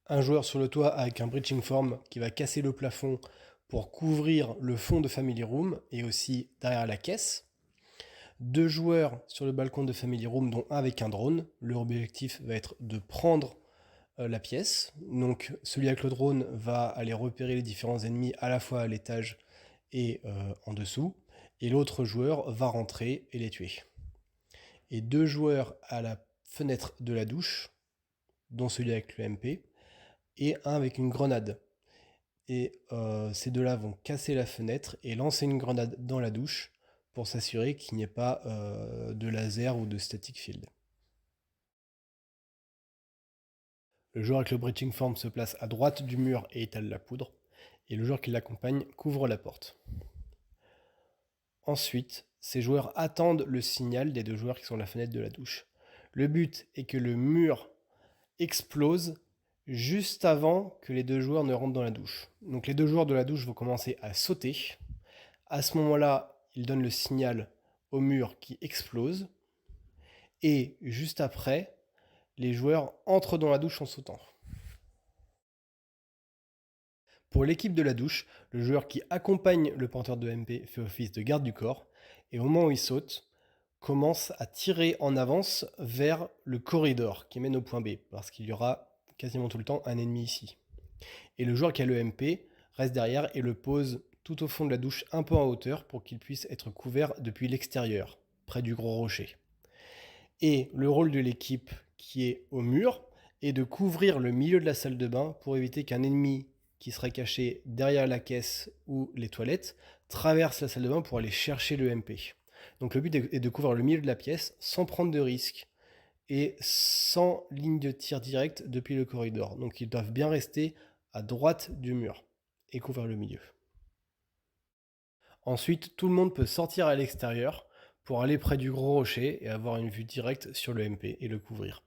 Un joueur sur le toit avec un breaching form qui va casser le plafond pour couvrir le fond de Family Room et aussi derrière la caisse. Deux joueurs sur le balcon de Family Room, dont un avec un drone. Leur objectif va être de prendre la pièce. Donc celui avec le drone va aller repérer les différents ennemis à la fois à l'étage et en dessous. Et l'autre joueur va rentrer et les tuer. Et deux joueurs à la fenêtre de la douche, dont celui avec le MP, et un avec une grenade. Et ces deux-là vont casser la fenêtre et lancer une grenade dans la douche pour s'assurer qu'il n'y ait pas de laser ou de static field. Le joueur avec le breaching form se place à droite du mur et étale la poudre, et le joueur qui l'accompagne couvre la porte. Ensuite, ces joueurs attendent le signal des deux joueurs qui sont à la fenêtre de la douche. Le but est que le mur explose juste avant que les deux joueurs ne rentrent dans la douche. Donc les deux joueurs de la douche vont commencer à sauter. À ce moment-là, ils donnent le signal au mur qui explose. Et juste après, les joueurs entrent dans la douche en sautant. Pour l'équipe de la douche, le joueur qui accompagne le porteur de MP fait office de garde du corps, et au moment où il saute, commence à tirer en avance vers le corridor qui mène au point B, parce qu'il y aura quasiment tout le temps un ennemi ici. Et le joueur qui a le MP reste derrière et le pose tout au fond de la douche un peu en hauteur pour qu'il puisse être couvert depuis l'extérieur, près du gros rocher. Et le rôle de l'équipe qui est au mur est de couvrir le milieu de la salle de bain pour éviter qu'un ennemi qui serait caché derrière la caisse ou les toilettes traverse la salle de bain pour aller chercher le MP. Donc le but est de couvrir le milieu de la pièce sans prendre de risques et sans ligne de tir directe depuis le corridor. Donc ils doivent bien rester à droite du mur et couvrir le milieu. Ensuite, tout le monde peut sortir à l'extérieur pour aller près du gros rocher et avoir une vue directe sur le MP et le couvrir.